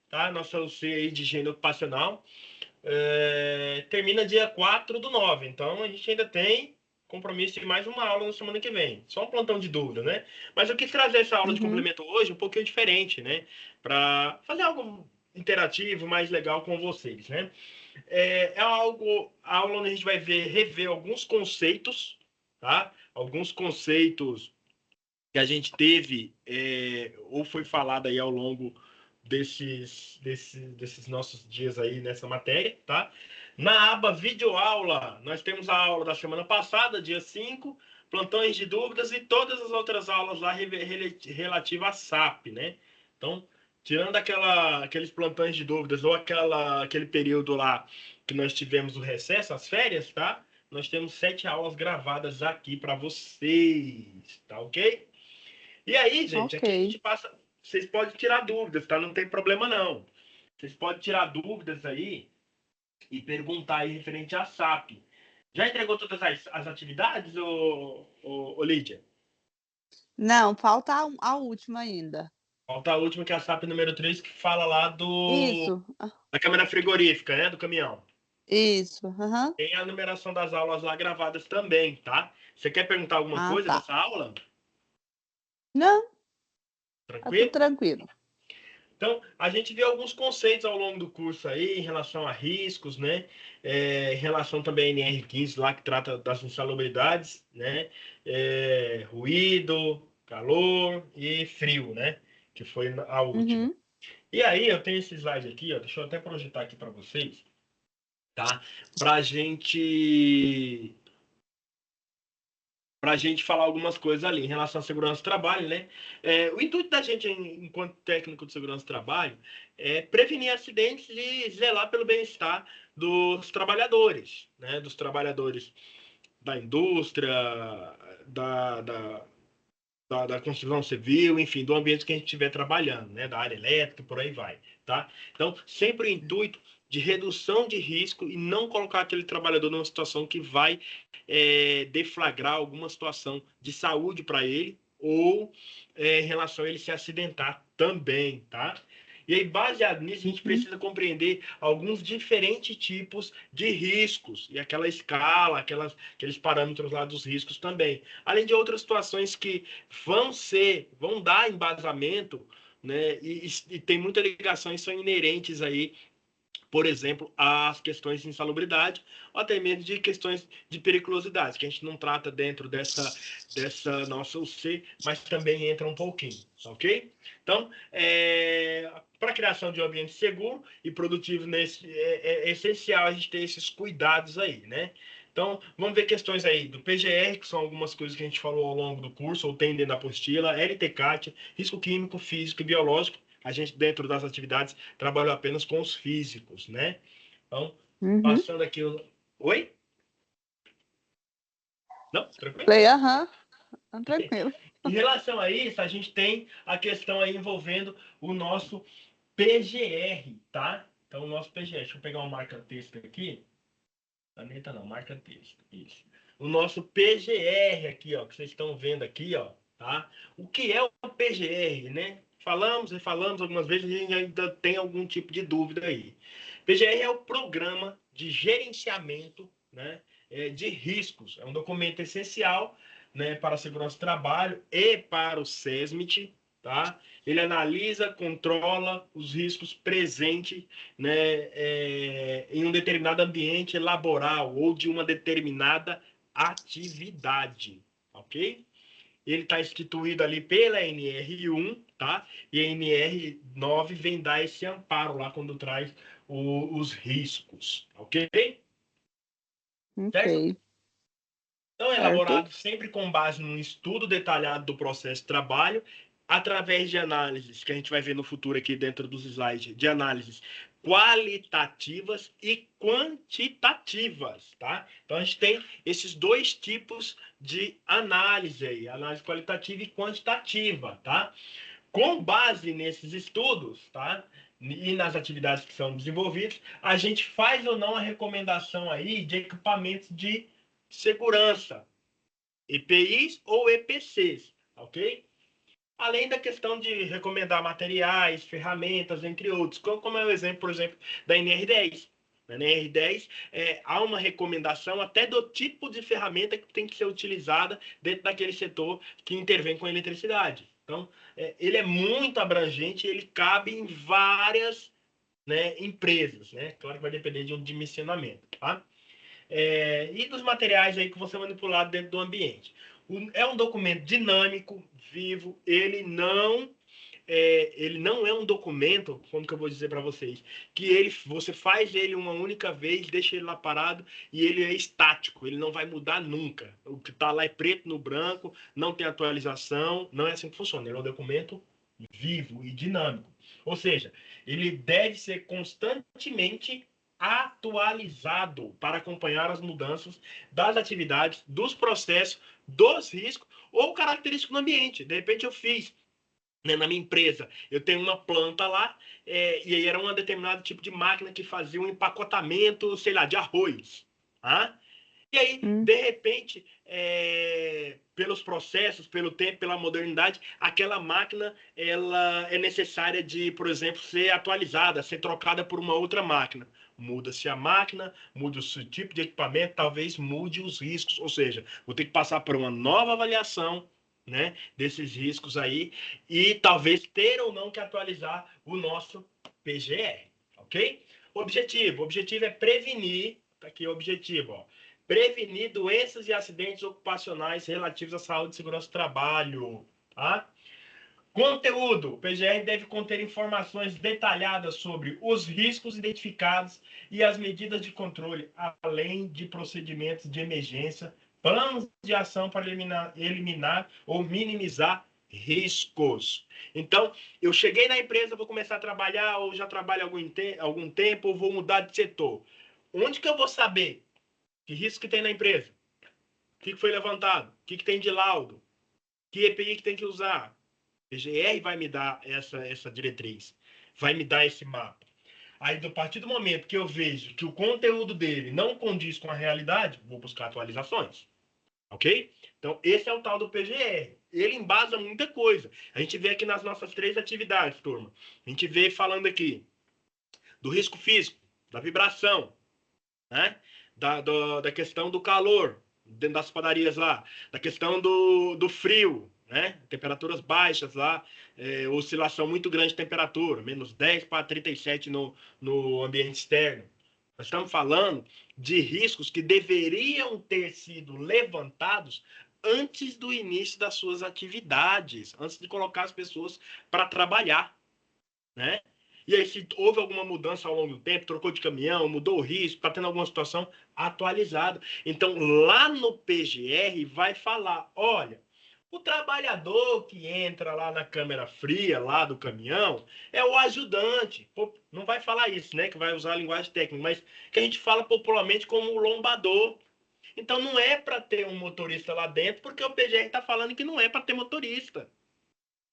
tá? Nossa UC aí de higiene ocupacional. Termina dia 4/9. Então, a gente ainda tem compromisso de mais uma aula na semana que vem. Só um plantão de dúvida, né? Mas eu quis trazer essa aula de Uhum. complemento hoje um pouquinho diferente, né? Para fazer algo interativo, mais legal com vocês, né? A aula onde a gente vai rever alguns conceitos, tá? Alguns conceitos que a gente teve ou foi falado aí ao longo desses nossos dias aí nessa matéria, tá? Na aba videoaula, nós temos a aula da semana passada, dia 5, plantões de dúvidas e todas as outras aulas lá relativas a SAP, né? Então, tirando aqueles plantões de dúvidas ou aquele período lá que nós tivemos o recesso, as férias, tá? Nós temos 7 aulas gravadas aqui para vocês, tá ok? E aí, gente, Ok. aqui a gente passa. Vocês podem tirar dúvidas, tá? Não tem problema, não. Vocês podem tirar dúvidas aí e perguntar aí referente à SAP. Já entregou todas as atividades, ô Lídia? Não, falta a última ainda. Falta a última, que é a SAP número 3 que fala lá Isso, da câmera frigorífica, né? Do caminhão. isso. Aham. Tem a numeração das aulas lá gravadas também, tá? Você quer perguntar alguma Ah, coisa tá. dessa aula? Não, tá tudo Tranquilo? tranquilo. Então, a gente vê alguns conceitos ao longo do curso aí, em relação a riscos, né? Em relação também à NR15, lá que trata das insalubridades, né? Ruído, calor e frio, né? Que foi a última. Uhum. E aí, eu tenho esse slide aqui, ó, deixa eu até projetar aqui para vocês, tá? Para gente para a gente falar algumas coisas ali em relação à segurança do trabalho, né? O intuito da gente, enquanto técnico de segurança do trabalho, é prevenir acidentes e zelar pelo bem-estar dos trabalhadores, né? Dos trabalhadores da indústria, da, da, da construção civil, enfim, do ambiente que a gente estiver trabalhando, né? Da área elétrica, por aí vai, tá? Então, sempre o intuito de redução de risco e não colocar aquele trabalhador numa situação que vai deflagrar alguma situação de saúde para ele ou em relação a ele se acidentar também, tá? E aí, baseado nisso, a gente Uhum. precisa compreender alguns diferentes tipos de riscos e aquela escala, aqueles parâmetros lá dos riscos também. Além de outras situações que vão dar embasamento, né? E tem muita ligação e são inerentes aí, por exemplo, às questões de insalubridade, ou até mesmo de questões de periculosidade, que a gente não trata dentro dessa nossa UC, mas também entra um pouquinho, ok? Então, para a criação de um ambiente seguro e produtivo, é essencial a gente ter esses cuidados aí, né? Então, vamos ver questões aí do PGR, que são algumas coisas que a gente falou ao longo do curso, ou tem dentro da apostila, LTCAT, risco químico, físico e biológico. A gente, dentro das atividades, trabalhou apenas com os físicos, né? Então, Uhum. passando aqui o... Oi? Não? Tranquilo? Falei, aham, tá tranquilo. Em relação a isso, a gente tem a questão aí envolvendo o nosso PGR, tá? Então, o nosso PGR, deixa eu pegar uma marca-texto aqui. Caneta não, marca-texto, isso. O nosso PGR aqui, ó, que vocês estão vendo aqui, ó, tá? O que é o PGR, né? Falamos e falamos algumas vezes, a gente ainda tem algum tipo de dúvida aí. PGR é o Programa de Gerenciamento, né, de Riscos. É um documento essencial, né, para a segurança do trabalho e para o SESMIT, tá? Ele analisa, controla os riscos presentes, né, em um determinado ambiente laboral ou de uma determinada atividade, ok? Ele está instituído ali pela NR1, tá? E a NR9 vem dar esse amparo lá quando traz os riscos, ok? Certo? Ok, Então, é certo. elaborado sempre com base num estudo detalhado do processo de trabalho, através de análises, que a gente vai ver no futuro aqui dentro dos slides, de análises qualitativas e quantitativas, tá? Então, a gente tem esses dois tipos de análise aí, análise qualitativa e quantitativa, tá? Com base nesses estudos, tá? E nas atividades que são desenvolvidas, a gente faz ou não a recomendação aí de equipamentos de segurança, EPIs ou EPCs, ok? Além da questão de recomendar materiais, ferramentas, entre outros, como é o exemplo, por exemplo, da NR10. Na NR10, há uma recomendação até do tipo de ferramenta que tem que ser utilizada dentro daquele setor que intervém com a eletricidade. Então, ele é muito abrangente, ele cabe em várias, né, empresas, né? Claro que vai depender de um dimensionamento, tá? E dos materiais aí que vão ser manipulados dentro do ambiente. É um documento dinâmico, vivo, ele não é um documento, como que eu vou dizer para vocês, que você faz ele uma única vez, deixa ele lá parado e ele é estático, ele não vai mudar nunca. O que está lá é preto no branco, não tem atualização, não é assim que funciona. Ele é um documento vivo e dinâmico. Ou seja, ele deve ser constantemente atualizado para acompanhar as mudanças das atividades, dos processos, dos riscos ou característicos no ambiente. De repente eu fiz, né, na minha empresa, eu tenho uma planta lá, e aí era um determinado tipo de máquina que fazia um empacotamento, sei lá, de arroz. Tá? E aí, Hum. de repente, pelos processos, pelo tempo, pela modernidade, aquela máquina ela é necessária de, por exemplo, ser atualizada, ser trocada por uma outra máquina. Muda-se a máquina, muda o tipo de equipamento, talvez mude os riscos. Ou seja, vou ter que passar por uma nova avaliação, né, desses riscos aí e talvez ter ou não que atualizar o nosso PGR, ok? O objetivo é prevenir, tá aqui o objetivo, ó, prevenir doenças e acidentes ocupacionais relativos à saúde e segurança do trabalho. Tá? Conteúdo. O PGR deve conter informações detalhadas sobre os riscos identificados e as medidas de controle, além de procedimentos de emergência, planos de ação para eliminar ou minimizar riscos. Então, eu cheguei na empresa, vou começar a trabalhar, ou já trabalho há algum tempo, ou vou mudar de setor. Onde que eu vou saber que risco que tem na empresa? O que foi levantado? O que tem de laudo? Que EPI que tem que usar? O PGR vai me dar essa diretriz, vai me dar esse mapa. Aí, a partir do momento que eu vejo que o conteúdo dele não condiz com a realidade, vou buscar atualizações. Ok? Então, esse é o tal do PGR. Ele embasa muita coisa. A gente vê aqui nas nossas 3 atividades, turma. A gente vê falando aqui do risco físico, da vibração, né? Da questão do calor dentro das padarias lá, da questão do frio, né? Temperaturas baixas lá, oscilação muito grande de temperatura, menos 10 para 37 no ambiente externo. Nós estamos falando de riscos que deveriam ter sido levantados antes do início das suas atividades, antes de colocar as pessoas para trabalhar, né? E aí, se houve alguma mudança ao longo do tempo, trocou de caminhão, mudou o risco, está tendo alguma situação atualizada. Então, lá no PGR vai falar, olha, o trabalhador que entra lá na câmara fria, lá do caminhão, é o ajudante. Pô, não vai falar isso, né? Que vai usar a linguagem técnica, mas que a gente fala popularmente como o lombador. Então, não é para ter um motorista lá dentro, porque o PGR está falando que não é para ter motorista.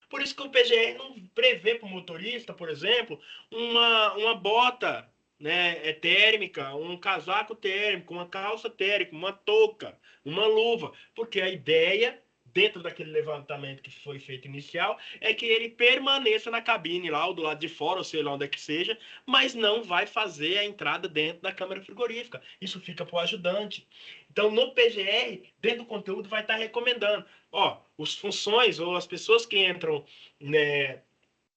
Por isso que o PGR não prevê para o motorista, por exemplo, uma bota, né, térmica, um casaco térmico, uma calça térmica, uma touca, uma luva. Porque a ideia, dentro daquele levantamento que foi feito inicial, é que ele permaneça na cabine lá, ou do lado de fora, ou sei lá onde é que seja, mas não vai fazer a entrada dentro da câmara frigorífica. Isso fica para o ajudante. Então, no PGR, dentro do conteúdo, vai estar recomendando. Ó, os funções ou as pessoas que entram, né,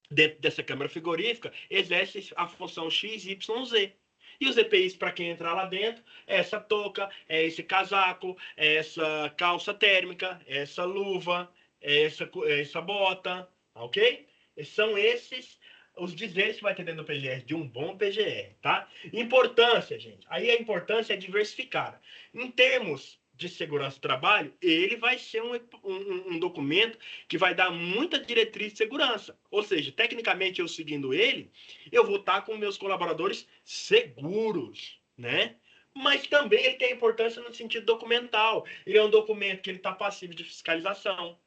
dentro dessa câmara frigorífica exercem a função X, Y, Z. E os EPIs para quem entrar lá dentro é essa touca, é esse casaco, é essa calça térmica, é essa luva, essa bota, ok? E são esses os dizeres que vai ter dentro do PGR, de um bom PGR, tá? Importância, gente. Aí a importância é diversificada. Em termos de segurança do trabalho, ele vai ser um documento que vai dar muita diretriz de segurança. Ou seja, tecnicamente, eu seguindo ele, eu vou estar com meus colaboradores seguros, né? Mas também ele tem importância no sentido documental. Ele é um documento que ele está passivo de fiscalização.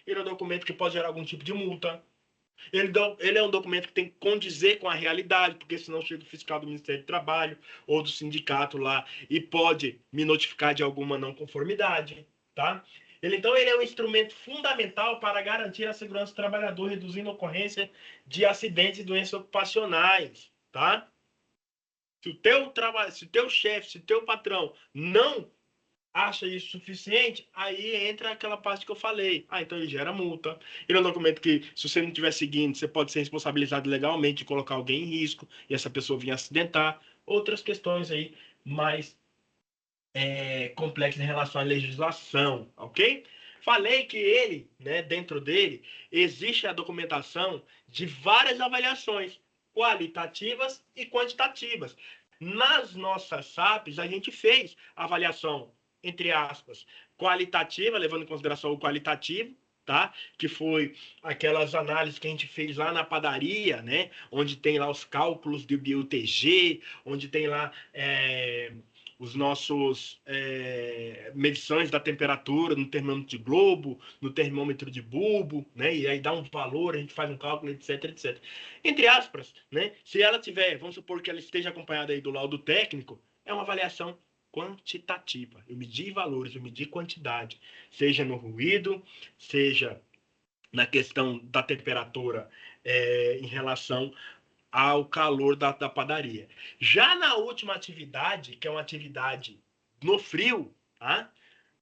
Ele é um documento que pode gerar algum tipo de multa. Ele é um documento que tem que condizer com a realidade, porque senão chega o fiscal do Ministério do Trabalho ou do sindicato lá e pode me notificar de alguma não conformidade, tá? Então, ele é um instrumento fundamental para garantir a segurança do trabalhador, reduzindo a ocorrência de acidentes e doenças ocupacionais, tá? Se o teu chefe, se o teu patrão não acha isso suficiente, aí entra aquela parte que eu falei. Então ele gera multa. Ele é um documento que, se você não estiver seguindo, você pode ser responsabilizado legalmente de colocar alguém em risco e essa pessoa vir acidentar. Outras questões aí mais complexas em relação à legislação, ok? Falei que ele, né, dentro dele, existe a documentação de várias avaliações qualitativas e quantitativas. Nas nossas SAPs, a gente fez avaliação, entre aspas, qualitativa, levando em consideração o qualitativo, tá? Que foi aquelas análises que a gente fez lá na padaria, né? Onde tem lá os cálculos do BUTG, onde tem lá os nossos medições da temperatura no termômetro de globo, no termômetro de bulbo, né? E aí dá um valor, a gente faz um cálculo, etc, etc. Entre aspas, né? Se ela tiver, vamos supor que ela esteja acompanhada aí do laudo técnico, é uma avaliação quantitativa. Eu medi valores, eu medi quantidade, seja no ruído, seja na questão da temperatura em relação ao calor da padaria. Já na última atividade, que é uma atividade no frio, tá?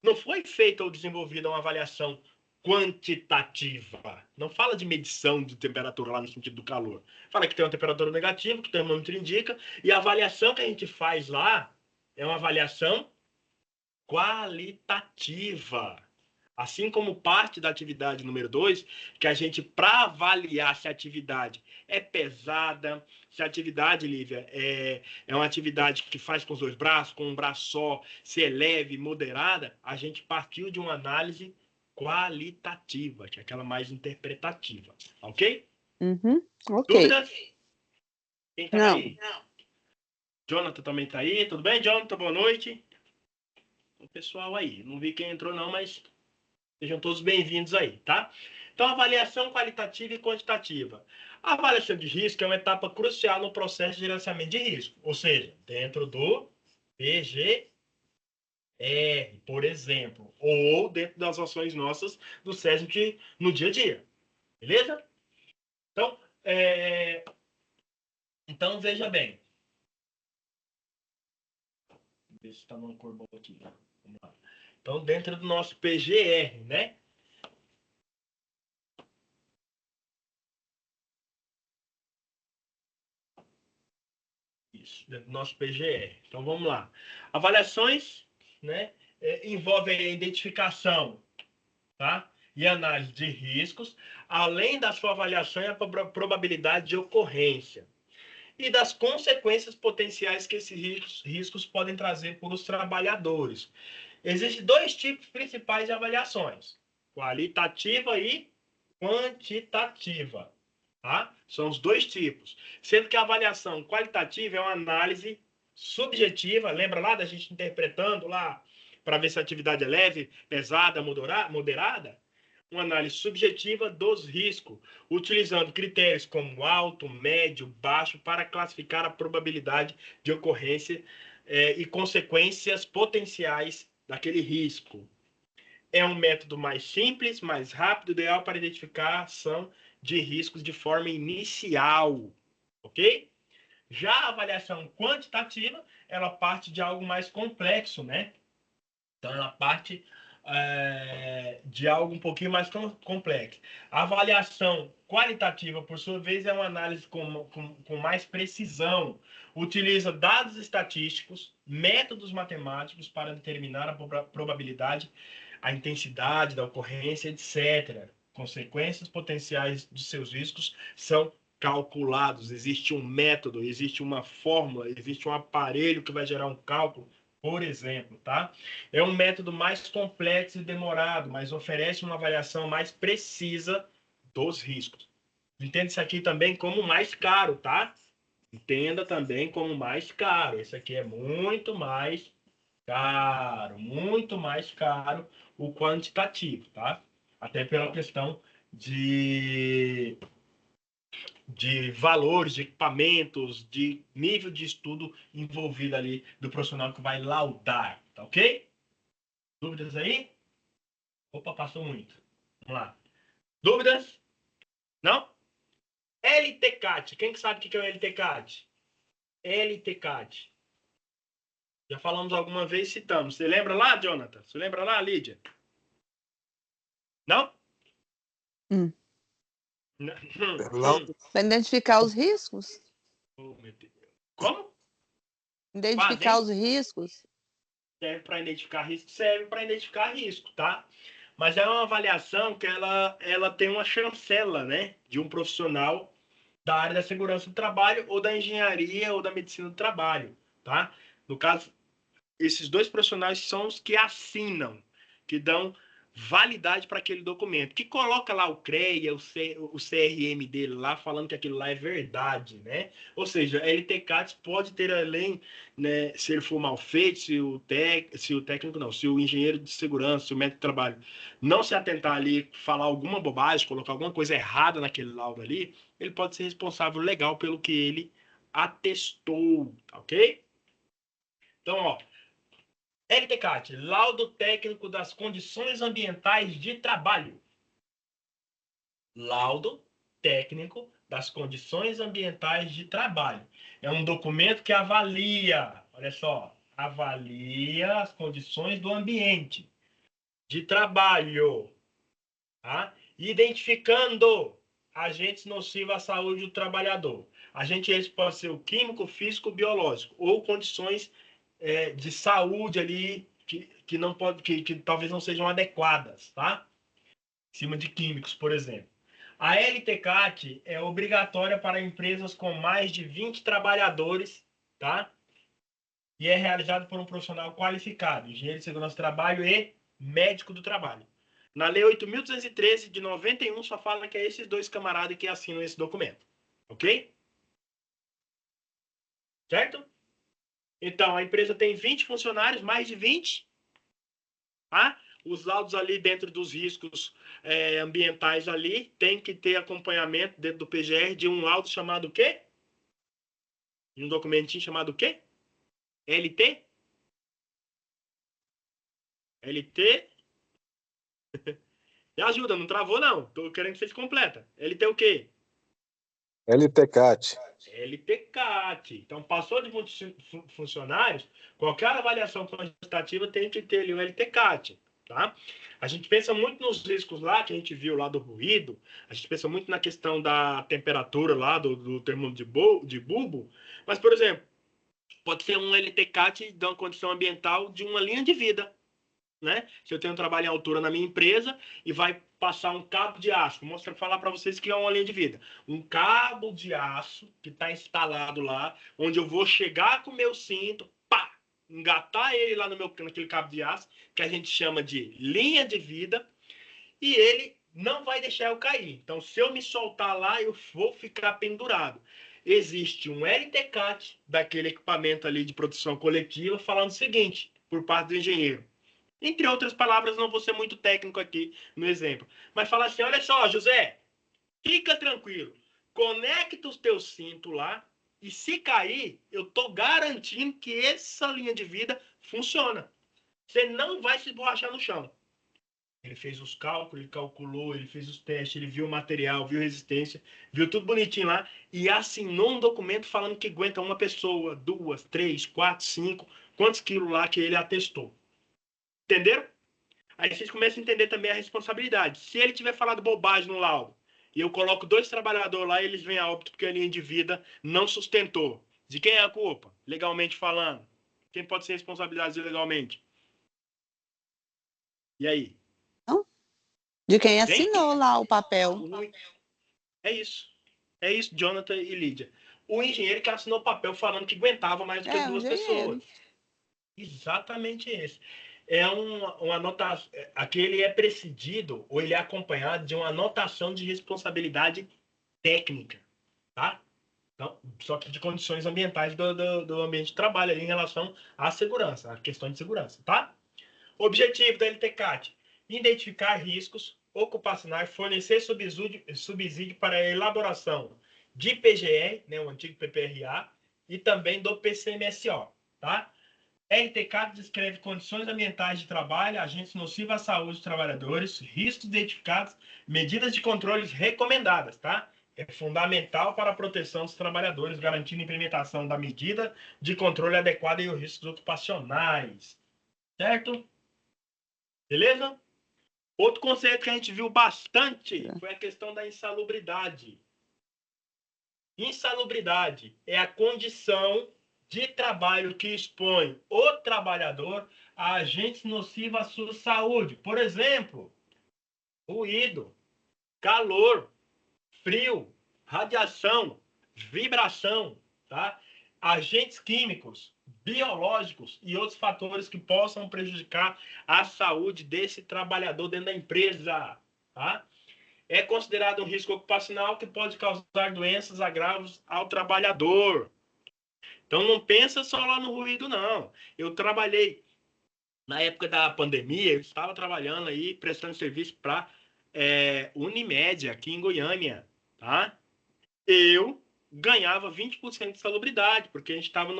Não foi feita ou desenvolvida uma avaliação quantitativa. Não fala de medição de temperatura lá no sentido do calor. Fala que tem uma temperatura negativa, que o termômetro indica, e a avaliação que a gente faz lá é uma avaliação qualitativa. Assim como parte da atividade número 2, que a gente, para avaliar se a atividade é pesada, se a atividade, Lívia, é uma atividade que faz com os dois braços, com um braço só, se é leve, moderada, a gente partiu de uma análise qualitativa, que é aquela mais interpretativa. Ok? Uhum, ok. Dúvidas? Quem tá Não. aí? Jonathan também tá aí. Tudo bem, Jonathan? Boa noite. O pessoal aí. Não vi quem entrou não, mas sejam todos bem-vindos aí, tá? Então, avaliação qualitativa e quantitativa. A avaliação de risco é uma etapa crucial no processo de gerenciamento de risco, ou seja, dentro do PGR, por exemplo, ou dentro das ações nossas do SESMIC no dia a dia, beleza? Então, veja bem. Vou ver se está numa cor boa aqui. Vamos lá. Então, dentro do nosso PGR, né? Isso, dentro do nosso PGR. Então, vamos lá. Avaliações, né? Envolvem a identificação, tá? E análise de riscos, além da sua avaliação e a probabilidade de ocorrência. E das consequências potenciais que esses riscos podem trazer para os trabalhadores. Existem dois tipos principais de avaliações: qualitativa e quantitativa. Tá? São os dois tipos. Sendo que a avaliação qualitativa é uma análise subjetiva. Lembra lá da gente interpretando lá para ver se a atividade é leve, pesada, moderada? Uma análise subjetiva dos riscos, utilizando critérios como alto, médio, baixo, para classificar a probabilidade de ocorrência e consequências potenciais daquele risco. É um método mais simples, mais rápido, ideal para identificação de riscos de forma inicial, ok? Já a avaliação quantitativa, ela parte de algo mais complexo, né? Então, ela parte de algo um pouquinho mais complexo. A avaliação qualitativa, por sua vez, é uma análise com mais precisão. Utiliza dados estatísticos, métodos matemáticos para determinar a probabilidade, a intensidade da ocorrência, etc. Consequências potenciais de seus riscos são calculados. Existe um método, existe uma fórmula, existe um aparelho que vai gerar um cálculo, por exemplo, tá? É um método mais complexo e demorado, mas oferece uma avaliação mais precisa dos riscos. Entenda isso aqui também como mais caro, tá? Entenda também como mais caro. Esse aqui é muito mais muito mais caro o quantitativo, tá? Até pela questão de valores, de equipamentos, de nível de estudo envolvido ali do profissional que vai laudar, tá ok? Dúvidas aí? Opa, passou muito. Vamos lá. Dúvidas? Não? LTCAT. Quem que sabe o que é o LTCAT? LTCAT. Já falamos alguma vez, citamos. Você lembra lá, Jonathan? Você lembra lá, Lídia? Não? Hum. Não. Para identificar os riscos? Oh, meu Deus. Como? Identificar os riscos? Serve para identificar risco? Serve para identificar risco, tá? Mas é uma avaliação que ela tem uma chancela, né? De um profissional da área da segurança do trabalho ou da engenharia ou da medicina do trabalho, tá? No caso, esses dois profissionais são os que assinam, que dão validade para aquele documento, que coloca lá o CREA, o CRM dele lá, falando que aquilo lá é verdade, né? Ou seja, a LTCAT pode ter além, né, se ele for mal feito, se o técnico não, se o engenheiro de segurança, se o médico de trabalho não se atentar ali, falar alguma bobagem, colocar alguma coisa errada naquele laudo ali, ele pode ser responsável legal pelo que ele atestou, ok? Então, ó, LTCAT, laudo técnico das condições ambientais de trabalho. Laudo técnico das condições ambientais de trabalho. É um documento que avalia, olha só, avalia as condições do ambiente de trabalho, tá? Identificando agentes nocivos à saúde do trabalhador. Agente esse pode ser o químico, físico, biológico, ou condições de saúde ali que não pode, que talvez não sejam adequadas, tá? Em cima de químicos, por exemplo. A LTCAT é obrigatória para empresas com mais de 20 trabalhadores, tá? E é realizado por um profissional qualificado, engenheiro de segurança do trabalho e médico do trabalho. Na Lei 8.213 de 91 só fala que é esses dois camaradas que assinam esse documento. Ok? Certo? Então, a empresa tem 20 funcionários, mais de 20. Tá? Os laudos ali dentro dos riscos ambientais ali tem que ter acompanhamento dentro do PGR de um laudo chamado o quê? De um documentinho chamado o quê? LT? LT? Me ajuda, não travou não. Tô querendo que vocês completem. LT o quê? LTCAT. LTCAT. Então, passou de funcionários, qualquer avaliação quantitativa tem que ter ali o LTCAT. Tá? A gente pensa muito nos riscos lá, que a gente viu lá do ruído, a gente pensa muito na questão da temperatura lá, do termômetro de bulbo, mas, por exemplo, pode ser um LTCAT de uma condição ambiental de uma linha de vida. Né? Se eu tenho um trabalho em altura na minha empresa e vai passar um cabo de aço, vou falar para vocês que é uma linha de vida. Um cabo de aço que está instalado lá, onde eu vou chegar com o meu cinto, pá, engatar ele lá naquele cabo de aço, que a gente chama de linha de vida, e ele não vai deixar eu cair. Então, se eu me soltar lá, eu vou ficar pendurado. Existe um LTCAT daquele equipamento ali de proteção coletiva falando o seguinte, por parte do engenheiro. Entre outras palavras, não vou ser muito técnico aqui no exemplo. Mas fala assim, olha só, José, fica tranquilo. Conecta os teus cintos lá e se cair, eu estou garantindo que essa linha de vida funciona. Você não vai se esborrachar no chão. Ele fez os cálculos, ele calculou, ele fez os testes, ele viu o material, viu resistência, viu tudo bonitinho lá e assinou um documento falando que aguenta uma pessoa, 2, 3, 4, 5, quantos quilos lá que ele atestou. Entenderam? Aí vocês começam a entender também a responsabilidade. Se ele tiver falado bobagem no laudo e eu coloco 2 trabalhadores lá e eles vêm a óbito porque a linha de vida não sustentou, de quem é a culpa? Legalmente falando. Quem pode ser responsabilizado legalmente? E aí? De quem assinou lá o papel. É isso. É isso, Jonathan e Lídia. O engenheiro que assinou o papel falando que aguentava mais do que 2 pessoas. Exatamente esse. É uma anotação. Aqui ele é precedido ou ele é acompanhado de uma anotação de responsabilidade técnica, tá? Então, só que de condições ambientais do ambiente de trabalho ali em relação à segurança, à questão de segurança, tá? Objetivo da LTCAT: identificar riscos ocupacionais, fornecer subsídio para a elaboração de PGR, né, o antigo PPRA, e também do PCMSO, tá? RTCAT descreve condições ambientais de trabalho, agentes nocivos à saúde dos trabalhadores, riscos identificados, medidas de controles recomendadas, tá? É fundamental para a proteção dos trabalhadores, garantindo a implementação da medida de controle adequada e os riscos ocupacionais. Certo? Beleza? Outro conceito que a gente viu bastante foi a questão da insalubridade. Insalubridade é a condição de trabalho que expõe o trabalhador a agentes nocivos à sua saúde. Por exemplo, ruído, calor, frio, radiação, vibração, tá? Agentes químicos, biológicos e outros fatores que possam prejudicar a saúde desse trabalhador dentro da empresa, tá? É considerado um risco ocupacional que pode causar doenças, agravos ao trabalhador. Então não pensa só lá no ruído, não. Eu trabalhei, na época da pandemia, eu estava trabalhando aí, prestando serviço para Unimed, aqui em Goiânia, tá? Eu ganhava 20% de salubridade, porque a gente estava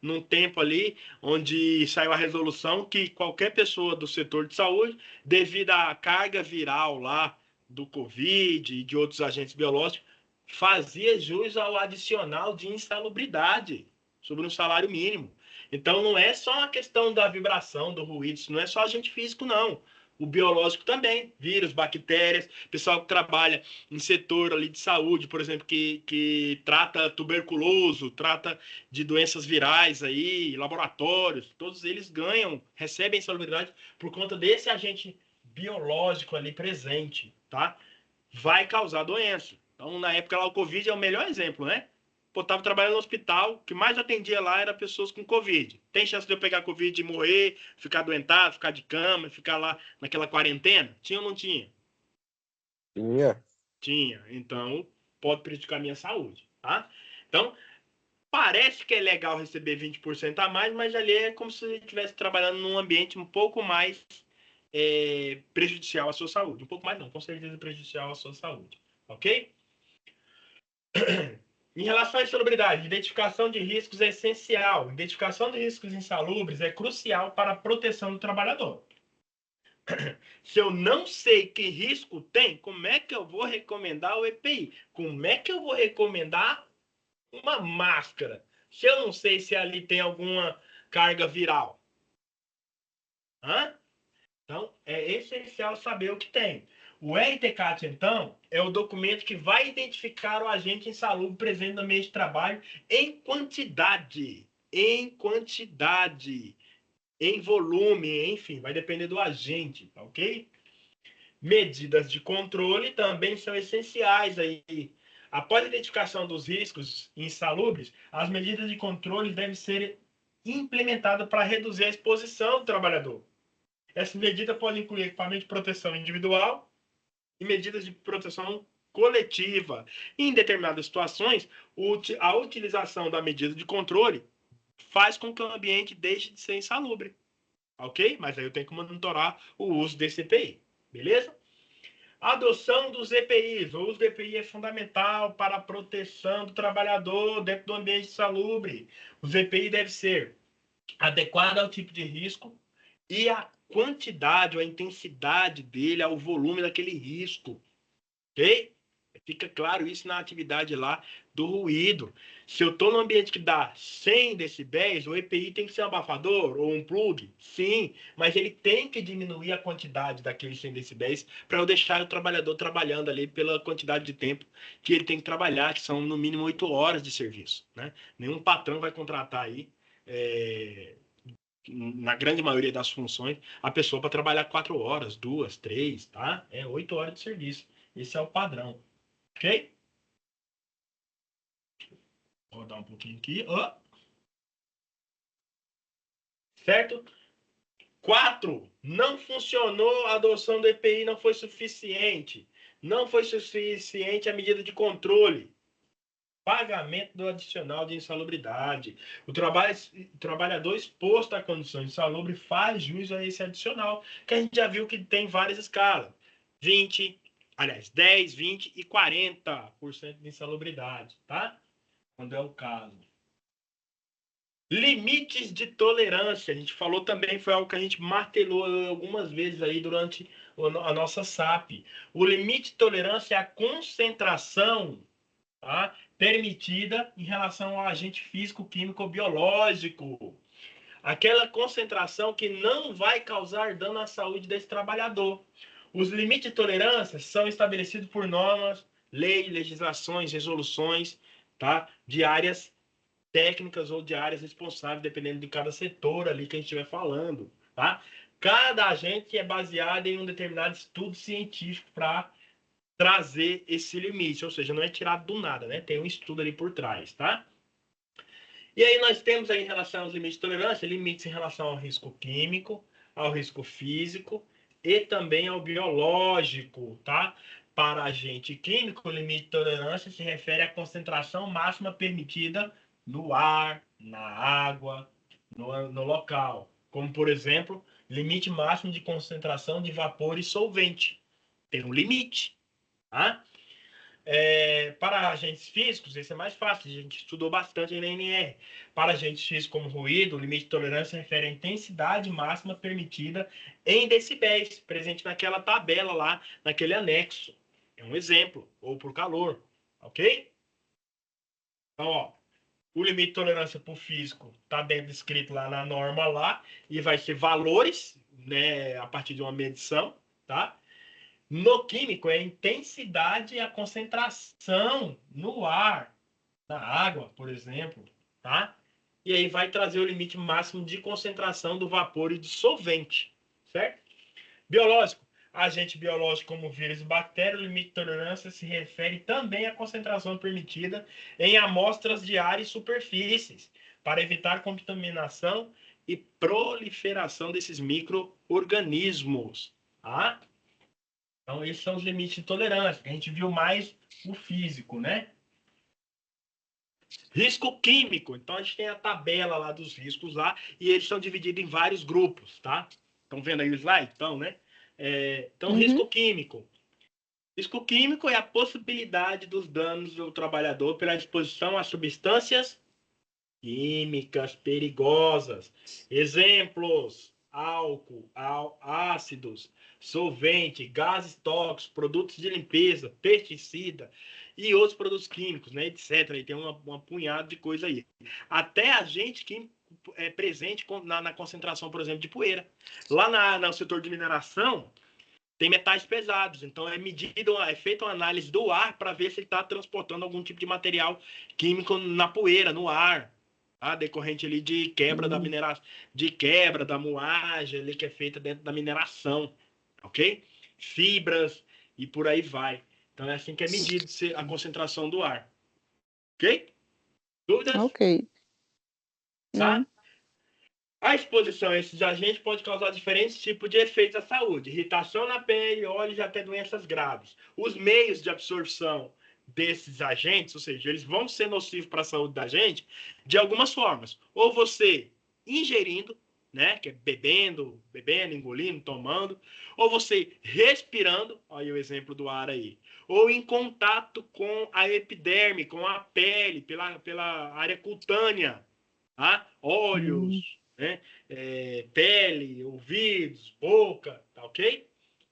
num tempo ali onde saiu a resolução que qualquer pessoa do setor de saúde, devido à carga viral lá do Covid e de outros agentes biológicos, fazia jus ao adicional de insalubridade sobre um salário mínimo. Então não é só a questão da vibração, do ruído, isso não é só agente físico, não. O biológico também, vírus, bactérias, pessoal que trabalha em setor ali de saúde, por exemplo, que trata tuberculoso, trata de doenças virais aí, laboratórios, todos eles ganham, recebem salubridade por conta desse agente biológico ali presente, tá? Vai causar doença. Então, na época lá, o Covid é o melhor exemplo, né? Pô, tava trabalhando no hospital, o que mais atendia lá era pessoas com Covid. Tem chance de eu pegar Covid e morrer, ficar doentado, ficar de cama, ficar lá naquela quarentena? Tinha ou não tinha? Tinha. Tinha. Então, pode prejudicar a minha saúde, tá? Então, parece que é legal receber 20% a mais, mas ali é como se você estivesse trabalhando num ambiente um pouco mais prejudicial à sua saúde. Um pouco mais não, com certeza prejudicial à sua saúde. Ok? Em relação à insalubridade, identificação de riscos é essencial. Identificação de riscos insalubres é crucial para a proteção do trabalhador. Se eu não sei que risco tem, como é que eu vou recomendar o EPI? Como é que eu vou recomendar uma máscara? Se eu não sei se ali tem alguma carga viral. Hã? Então, é essencial saber o que tem. O RTCAT, então, é o documento que vai identificar o agente insalubre presente no ambiente de trabalho em quantidade, em volume, enfim, vai depender do agente, tá ok? Medidas de controle também são essenciais aí. Após a identificação dos riscos insalubres, as medidas de controle devem ser implementadas para reduzir a exposição do trabalhador. Essa medida pode incluir equipamento de proteção individual e medidas de proteção coletiva. Em determinadas situações, a utilização da medida de controle faz com que o ambiente deixe de ser insalubre. Ok? Mas aí eu tenho que monitorar o uso desse EPI. Beleza? Adoção dos EPIs. O uso do EPI é fundamental para a proteção do trabalhador dentro do ambiente insalubre. Os EPI devem ser adequados ao tipo de risco e a quantidade ou a intensidade dele, ao volume daquele risco. Ok? Fica claro isso na atividade lá do ruído. Se eu estou num ambiente que dá 100 decibéis, o EPI tem que ser um abafador ou um plug? Sim, mas ele tem que diminuir a quantidade daqueles 100 decibéis para eu deixar o trabalhador trabalhando ali pela quantidade de tempo que ele tem que trabalhar, que são no mínimo 8 horas de serviço. Né? Nenhum patrão vai contratar aí, na grande maioria das funções, a pessoa para trabalhar 4 horas, 2, 3, tá? 8 horas de serviço. Esse é o padrão. Ok? Vou rodar um pouquinho aqui. Oh. Certo? 4. Não funcionou a adoção do EPI, não foi suficiente. Não foi suficiente a medida de controle. Pagamento do adicional de insalubridade. O trabalhador exposto à condição insalubre faz jus a esse adicional, que a gente já viu que tem várias escalas. 10, 20 e 40% de insalubridade, tá? Quando é o caso. Limites de tolerância. A gente falou também, foi algo que a gente martelou algumas vezes aí durante a nossa SAP. O limite de tolerância é a concentração, tá, permitida em relação ao agente físico, químico ou biológico. Aquela concentração que não vai causar dano à saúde desse trabalhador. Os limites de tolerância são estabelecidos por normas, leis, legislações, resoluções, tá, de áreas técnicas ou de áreas responsáveis, dependendo de cada setor ali que a gente estiver falando, tá? Cada agente é baseado em um determinado estudo científico para trazer esse limite, ou seja, não é tirado do nada, né? Tem um estudo ali por trás, tá? E aí nós temos aí em relação aos limites de tolerância, limites em relação ao risco químico, ao risco físico e também ao biológico, tá? Para agente químico, o limite de tolerância se refere à concentração máxima permitida no ar, na água, no local. Como, por exemplo, limite máximo de concentração de vapor e solvente. Tem um limite, tá? Para agentes físicos, isso é mais fácil, a gente estudou bastante na NR. Para agentes físicos como ruído, o limite de tolerância refere à intensidade máxima permitida em decibéis, presente naquela tabela lá, naquele anexo. É um exemplo, ou por calor, ok? Então, ó, o limite de tolerância para o físico está escrito lá na norma lá, e vai ser valores, né, a partir de uma medição, tá? No químico, é a intensidade e a concentração no ar, na água, por exemplo, tá? E aí vai trazer o limite máximo de concentração do vapor e de solvente, certo? Biológico. Agente biológico como vírus e bactéria, o limite de tolerância se refere também à concentração permitida em amostras de ar e superfícies, para evitar contaminação e proliferação desses micro-organismos, tá? Então, esses são os limites de tolerância. A gente viu mais o físico, né? Risco químico. Então, a gente tem a tabela lá dos riscos lá, e eles são divididos em vários grupos, tá? Estão vendo aí o slide? Então, né? Então, risco químico. Risco químico é a possibilidade dos danos do trabalhador pela exposição a substâncias químicas perigosas. Exemplos: álcool, ácidos, solvente, gases tóxicos, produtos de limpeza, pesticida e outros produtos químicos, né, etc. E tem uma punhado de coisa aí. Até agente químico é presente na concentração, por exemplo, de poeira. Lá no setor de mineração, tem metais pesados, então é feita uma análise do ar para ver se ele está transportando algum tipo de material químico na poeira, no ar, tá? Decorrente ali de quebra da mineração, de quebra da moagem ali que é feita dentro da mineração, ok? Fibras e por aí vai. Então é assim que é medida a concentração do ar, ok? Dúvidas? Ok. Tá? Não. A exposição a esses agentes pode causar diferentes tipos de efeitos à saúde, irritação na pele, olhos e até doenças graves. Os meios de absorção desses agentes, ou seja, eles vão ser nocivos para a saúde da gente de algumas formas. Ou você ingerindo, né, que é bebendo, engolindo, tomando, ou você respirando, olha o exemplo do ar aí, ou em contato com a epiderme, com a pele, pela área cutânea, tá? Olhos, né? Pele, ouvidos, boca, tá ok?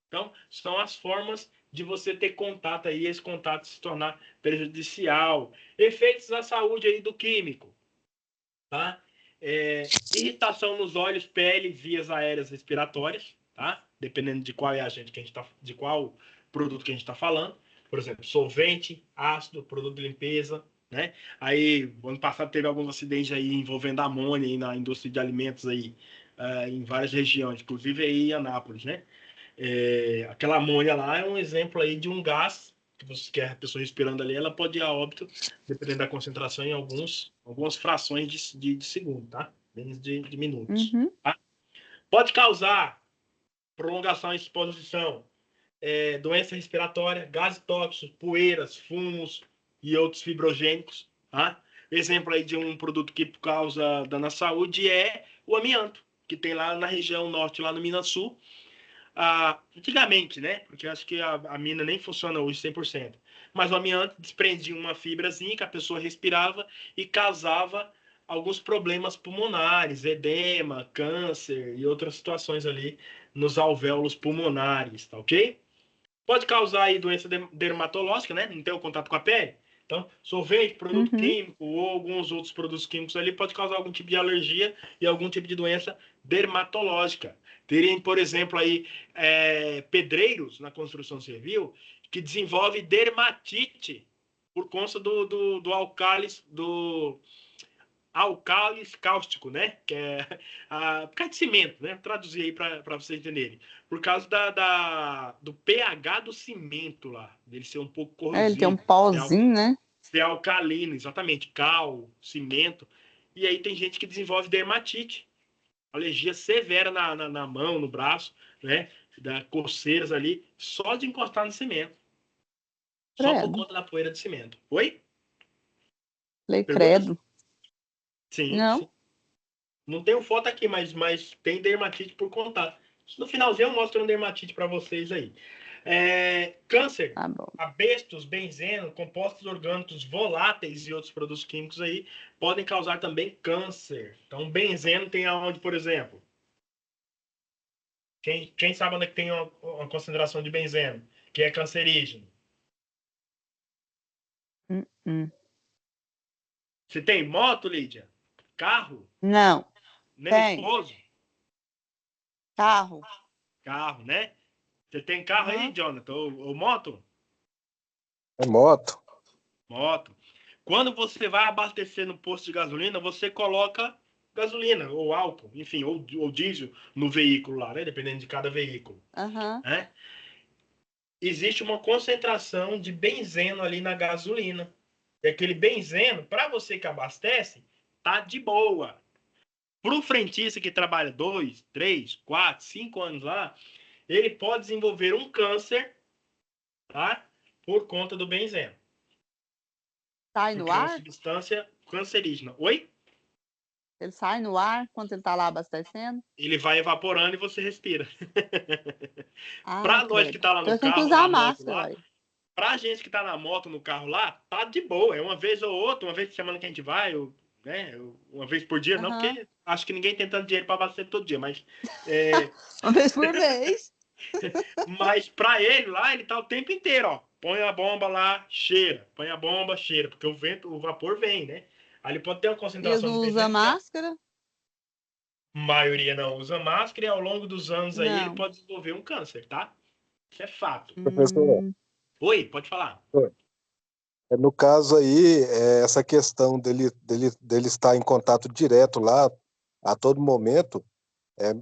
Então, são as formas de você ter contato aí, esse contato se tornar prejudicial. Efeitos na saúde aí do químico, tá? Irritação nos olhos, pele, vias aéreas respiratórias, tá? Dependendo de qual é a gente que a gente tá, de qual produto que a gente está falando. Por exemplo, solvente, ácido, produto de limpeza, né? Aí, ano passado teve alguns acidentes aí envolvendo amônia aí na indústria de alimentos aí, em várias regiões, inclusive aí em Anápolis, né? Aquela amônia lá é um exemplo aí de um gás que a pessoa respirando ali, ela pode ir a óbito, dependendo da concentração, em algumas frações de segundo, tá? Menos de minutos. Tá? Pode causar prolongação e exposição, doença respiratória, gases tóxicos, poeiras, fumos e outros fibrogênicos, tá? Exemplo aí de um produto que causa dano à saúde é o amianto, que tem lá na região norte, lá no Minas Sul. Antigamente, né? Porque eu acho que a mina nem funciona hoje 100%. Mas o amianto desprendia uma fibrazinha que a pessoa respirava e causava alguns problemas pulmonares, edema, câncer e outras situações ali nos alvéolos pulmonares, tá ok? Pode causar aí doença dermatológica, né? Não tem o contato com a pele. Então, sorvete, produto Uhum. químico ou alguns outros produtos químicos ali pode causar algum tipo de alergia e algum tipo de doença dermatológica. Terem, por exemplo, aí pedreiros na construção civil que desenvolvem dermatite por conta do álcalis cáustico, né? Que é por causa de cimento, né? Traduzir aí para vocês entenderem. Por causa do pH do cimento lá, dele ser um pouco É, ele tem um corrosivo, pozinho, né? ser alcalino, exatamente, cal, cimento. E aí tem gente que desenvolve dermatite, alergia severa na mão, no braço, né? Da coceiras ali, só de encostar no cimento. Só por Credo. conta da poeira de cimento. Oi? Falei, Perguntas? credo. Sim, Não? sim. Não tenho foto aqui, mas tem dermatite por contato. No finalzinho eu mostro um dermatite para vocês aí. Câncer, Tá bom. asbestos, benzeno, compostos orgânicos voláteis e outros produtos químicos aí podem causar também câncer. Então, benzeno tem aonde, por exemplo? Quem sabe onde é que tem uma concentração de benzeno, que é cancerígeno? Hum. Você tem moto, Lídia? Carro? Não, Nem tem. esposo? Carro. Carro, né? Você tem carro aí, Aham. Jonathan? Ou moto? É moto. Moto. Quando você vai abastecer no posto de gasolina, você coloca gasolina ou álcool, enfim, ou diesel no veículo lá, né? Dependendo de cada veículo, Aham. né? Existe uma concentração de benzeno ali na gasolina. E aquele benzeno, para você que abastece, tá de boa. Para o frentista que trabalha 2, 3, 4, 5 anos lá, ele pode desenvolver um câncer, tá? Por conta do benzeno. Sai no Porque é uma ar? substância cancerígena. Oi? Ele sai no ar quando ele tá lá abastecendo? Ele vai evaporando e você respira. Ai, Pra nós que credo. tá lá Então no eu tenho que carro, usar na moto máscara, lá, ué. pra gente que tá na moto, no carro lá, tá de boa. É uma vez ou outra, uma vez por semana que a gente vai, né? Uma vez por dia, não, Aham. porque acho que ninguém tem tanto dinheiro pra abastecer todo dia, é, Uma vez por mês. mas pra ele lá, ele tá o tempo inteiro, ó. Põe a bomba lá, cheira. Põe a bomba, cheira. Porque o vento, o vapor vem, né? Aí ele pode ter uma E eles concentração não de usam benzeno que a máscara? maioria não usa máscara e ao longo dos anos aí ele Não. pode desenvolver um câncer, tá? Isso é fato. Professor, Hum. Oi, pode falar. no caso aí, essa questão dele estar em contato direto lá a todo momento,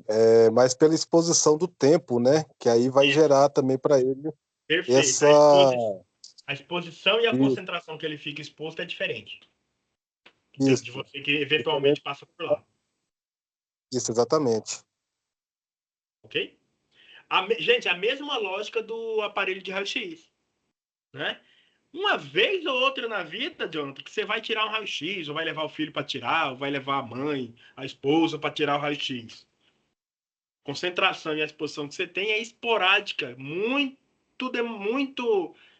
é mais pela exposição do tempo, né? Que aí vai Isso, gerar também para ele perfeito. essa. A exposição e a Isso, concentração que ele fica exposto é diferente de isso, você que eventualmente diferente, passa por lá, isso, exatamente. ok? Gente, a mesma lógica do aparelho de raio-x, né? Uma vez ou outra na vida, Jonathan, que você vai tirar um raio-x, ou vai levar o filho para tirar, ou vai levar a mãe, a esposa para tirar o raio-x. Concentração e a exposição que você tem é esporádica, muito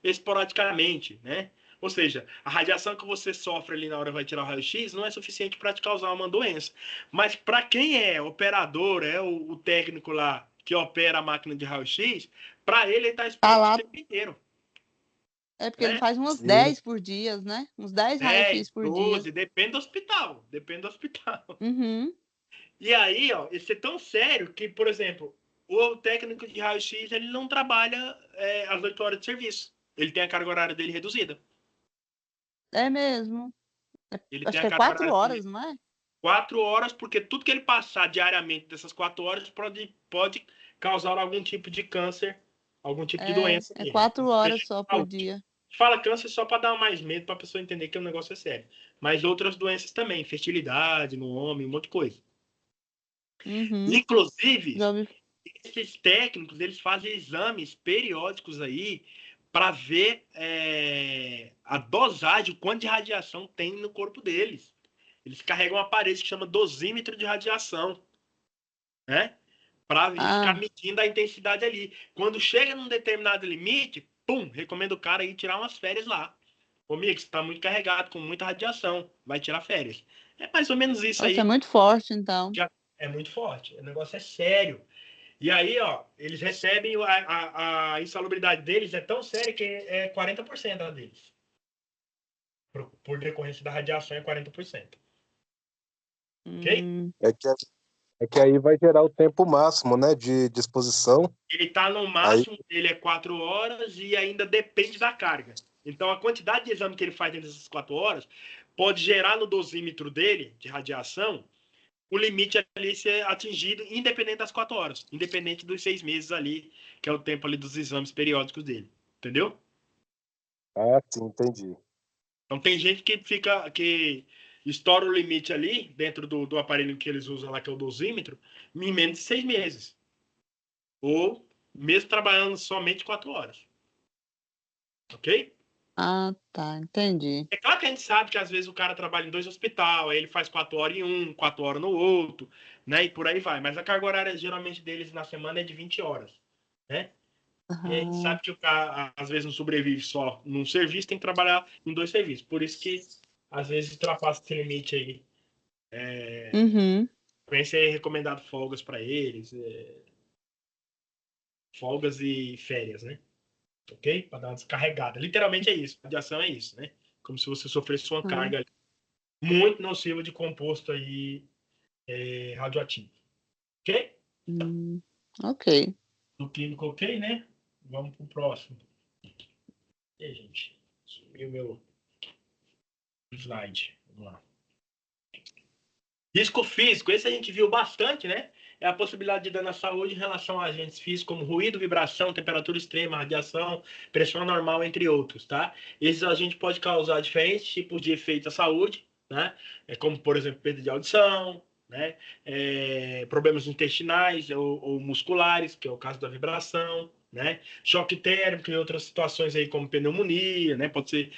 esporadicamente, né? Ou seja, a radiação que você sofre ali na hora que vai tirar o raio-x não é suficiente para te causar uma doença. Mas para quem é operador, é o técnico lá que opera a máquina de raio-x, para ele está Tá exposto o lá. tempo inteiro, É porque ele né? faz umas Sim, 10 por dia, né? Uns 10 10, raios-x por dia. 12, depende do hospital, depende do hospital. Uhum. E aí, ó, isso é tão sério que, por exemplo, o técnico de raio-x ele não trabalha as 8 horas de serviço. Ele tem a carga horária dele reduzida. É mesmo. Ele tem Acho a que é carga 4 horária dele horas, não é? 4 horas, porque tudo que ele passar diariamente dessas 4 horas pode causar algum tipo de câncer, algum tipo de doença É nele. 4 horas só por dia. Fala câncer só para dar mais medo, para a pessoa entender que o negócio é sério. Mas outras doenças também, fertilidade no homem, um monte de coisa. Uhum. Inclusive, Já ouvi. esses técnicos, eles fazem exames periódicos aí para ver a dosagem, o quanto de radiação tem no corpo deles. Eles carregam um aparelho que chama dosímetro de radiação, né? Para ficar Ah, medindo a intensidade ali. Quando chega num determinado limite, pum, recomendo o cara ir tirar umas férias lá. Ô, Mico, você tá muito carregado, com muita radiação. Vai tirar férias. É mais ou menos isso Nossa, é aí. muito forte, então. Já é muito forte. O negócio é sério. E aí, ó, eles recebem a insalubridade deles é tão séria que é 40% a deles. Por decorrência da radiação é 40%. Ok? Hum, É que, é que aí vai gerar o tempo máximo, né, de exposição. Ele está no Aí, máximo, ele é 4 horas e ainda depende da carga. Então, a quantidade de exame que ele faz dentro dessas 4 horas pode gerar no dosímetro dele, de radiação, o limite ali ser atingido independente das 4 horas, independente dos 6 meses ali, que é o tempo ali dos exames periódicos dele. Entendeu? sim, entendi. Então, tem gente que estoura o limite ali, dentro do aparelho que eles usam lá, que é o dosímetro, em menos de 6 meses. Ou mesmo trabalhando somente 4 horas. Ok? ah, tá, entendi. É claro que a gente sabe que às vezes o cara trabalha em 2 hospitais, aí ele faz 4 horas em um, 4 horas no outro, né? E por aí vai. Mas a carga horária geralmente deles na semana é de 20 horas, né? E a gente Aham. sabe que o cara às vezes não sobrevive só num serviço, tem que trabalhar em 2 serviços. Por isso que às vezes ultrapassa esse limite aí. Uhum. Por isso é recomendado folgas para eles, folgas e férias, né? Ok? Para dar uma descarregada. Literalmente é isso. Radiação é isso, né? Como se você sofresse uma Ah, carga muito nociva de composto aí radioativo. Ok? hum, ok. Do químico, ok, né? Vamos pro próximo. E aí, gente? Sumiu meu slide. Vamos lá. Risco físico, esse a gente viu bastante, né? É a possibilidade de dano à saúde em relação a agentes físicos como ruído, vibração, temperatura extrema, radiação, pressão anormal, entre outros, tá? Esses agentes podem causar diferentes tipos de efeitos à saúde, né? Como, por exemplo, perda de audição, né? Problemas intestinais ou musculares, que é o caso da vibração, né? Choque térmico e outras situações aí como pneumonia, né? Pode ser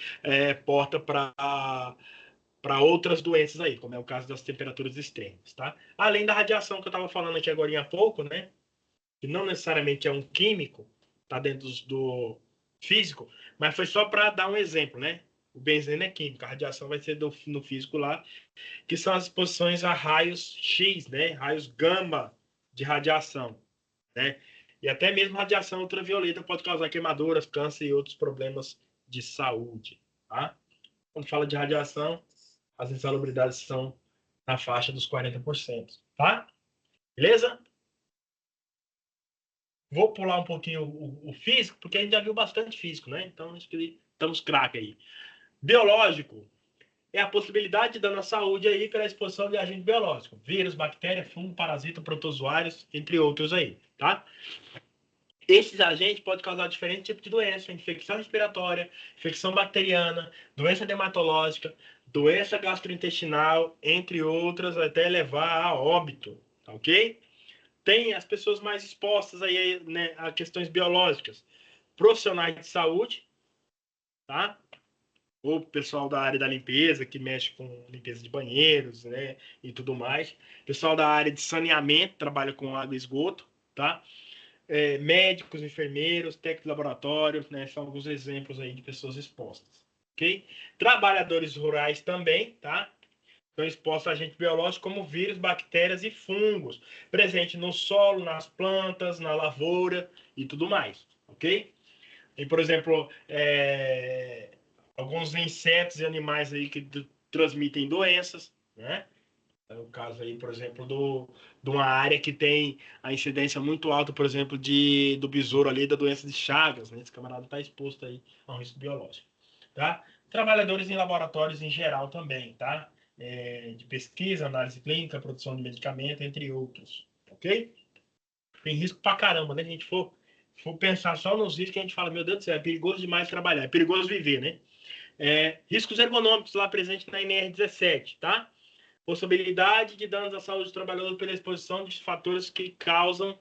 porta para outras doenças aí, como é o caso das temperaturas extremas, tá? Além da radiação que eu estava falando aqui agora há pouco, né? Que não necessariamente é um químico, tá dentro do físico, mas foi só para dar um exemplo, né? O benzeno é químico, a radiação vai ser no físico lá, que são as exposições a raios X, né? Raios gama de radiação, né? E até mesmo radiação ultravioleta pode causar queimaduras, câncer e outros problemas de saúde, tá? Quando fala de radiação, as insalubridades são na faixa dos 40%, tá? Beleza? Vou pular um pouquinho o físico, porque a gente já viu bastante físico, né? Então, acho que estamos craque aí. Biológico é a possibilidade de dano à saúde aí pela exposição de agente biológico. Vírus, bactéria, fungo, parasita, protozoários, entre outros aí, tá? Esses agentes podem causar diferentes tipos de doença, infecção respiratória, infecção bacteriana, doença dermatológica, doença gastrointestinal, entre outras, até levar a óbito, tá ok? Tem as pessoas mais expostas aí, né, a questões biológicas, profissionais de saúde, tá? Ou pessoal da área da limpeza, que mexe com limpeza de banheiros, né, e tudo mais. Pessoal da área de saneamento, trabalha com água e esgoto, tá? Médicos, enfermeiros, técnicos de laboratório, né? São alguns exemplos aí de pessoas expostas, ok? Trabalhadores rurais também, tá? Estão expostos a agentes biológicos como vírus, bactérias e fungos, presente no solo, nas plantas, na lavoura e tudo mais, ok? E, por exemplo, alguns insetos e animais aí que transmitem doenças, né? É o caso aí, por exemplo, de uma área que tem a incidência muito alta, por exemplo, do besouro ali, da doença de Chagas, né? Esse camarada está exposto aí a um risco biológico, tá? Trabalhadores em laboratórios em geral também, tá? De pesquisa, análise clínica, produção de medicamento, entre outros, ok? Tem risco pra caramba, né? Se a gente for pensar só nos riscos, que a gente fala, meu Deus do céu, é perigoso demais trabalhar, é perigoso viver, né? Riscos ergonômicos lá presente na NR17, tá? Possibilidade de danos à saúde do trabalhador pela exposição de fatores que causam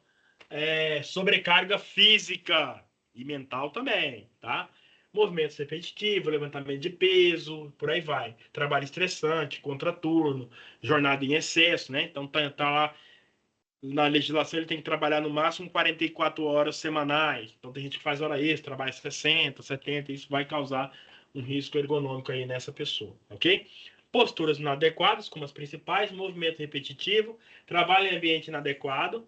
sobrecarga física e mental também, tá? Movimentos repetitivos, levantamento de peso, por aí vai. Trabalho estressante, contraturno, jornada em excesso, né? Então tá lá na legislação ele tem que trabalhar no máximo 44 horas semanais. Então tem gente que faz hora extra, trabalha 60, 70, isso vai causar um risco ergonômico aí nessa pessoa, ok? Posturas inadequadas, como as principais, movimento repetitivo, trabalho em ambiente inadequado,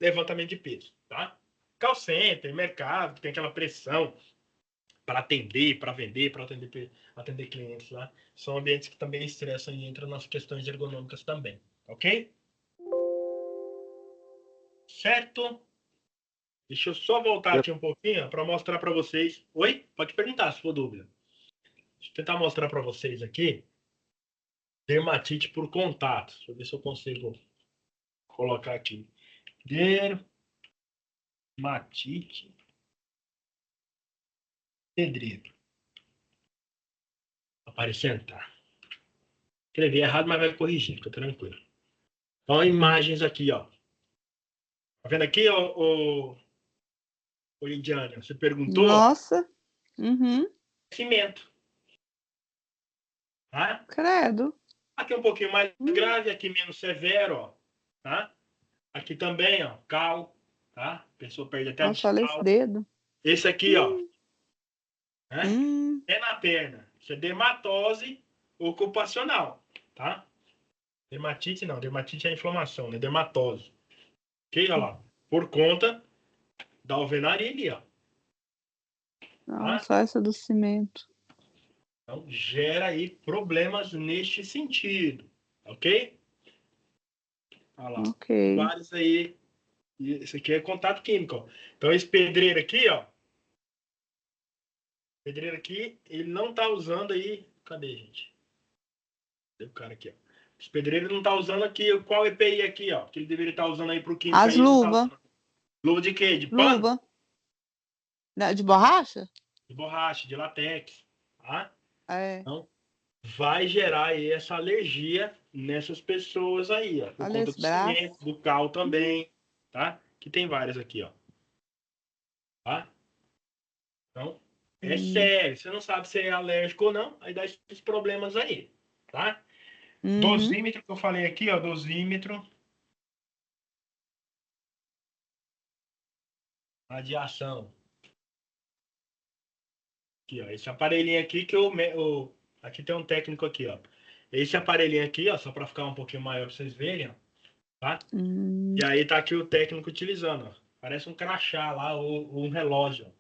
levantamento de peso, tá? Call center, mercado, que tem aquela pressão para atender, para vender, para atender clientes lá, são ambientes que também estressam e entram nas questões ergonômicas também, ok? Certo? Deixa eu só voltar aqui um pouquinho para mostrar para vocês. Oi? Pode perguntar se for dúvida. Deixa eu tentar mostrar para vocês aqui dermatite por contato. Deixa eu ver se eu consigo colocar aqui. Dermatite pedreiro. Aparecendo? Tá. Escrevi errado, mas vai corrigir, fica tranquilo. Então, imagens aqui, ó. Tá vendo aqui, ô Lidiane? Você perguntou? Nossa. Uhum. Cimento. Tá? Credo. Aqui é um pouquinho mais grave, aqui menos severo, ó. Tá? Aqui também, ó, cal, tá? A pessoa perde até a Nossa, olha esse cal. dedo. Esse aqui, ó, né? Hum. É na perna. Isso é dermatose ocupacional, tá? Dermatite não, dermatite é inflamação, né? Dermatose. Ok? Olha lá. Por conta da alvenaria ali, ó. Não, Tá? só essa do cimento. Então, gera aí problemas neste sentido, ok? Olha lá. Ok. Vários aí. E esse aqui é contato químico, ó. Então, esse pedreiro aqui, ó. Pedreiro aqui, ele não tá usando aí. Cadê, gente? Tem o cara aqui, ó. Esse pedreiro não tá usando aqui. Qual EPI aqui, ó? Que ele deveria estar usando aí pro químico As aí. Ele não tá luvas. usando. Luva de quê? De pano? Luva. De borracha? De borracha, de latex. Tá? É. Então, vai gerar aí essa alergia nessas pessoas aí, ó. Por Olha conta esse do braço. cimento, do cal também, tá? Que tem várias aqui, ó. Tá? Então, é sério. Você não sabe se é alérgico ou não, aí dá esses problemas aí, tá? Uhum. Dosímetro que eu falei aqui, ó. Dosímetro. Radiação. Aqui, ó. Esse aparelhinho aqui que aqui tem um técnico aqui, ó. Esse aparelhinho aqui, ó, só para ficar um pouquinho maior para vocês verem, ó, tá? E aí tá aqui o técnico utilizando, ó. Parece um crachá lá ou um relógio, ó.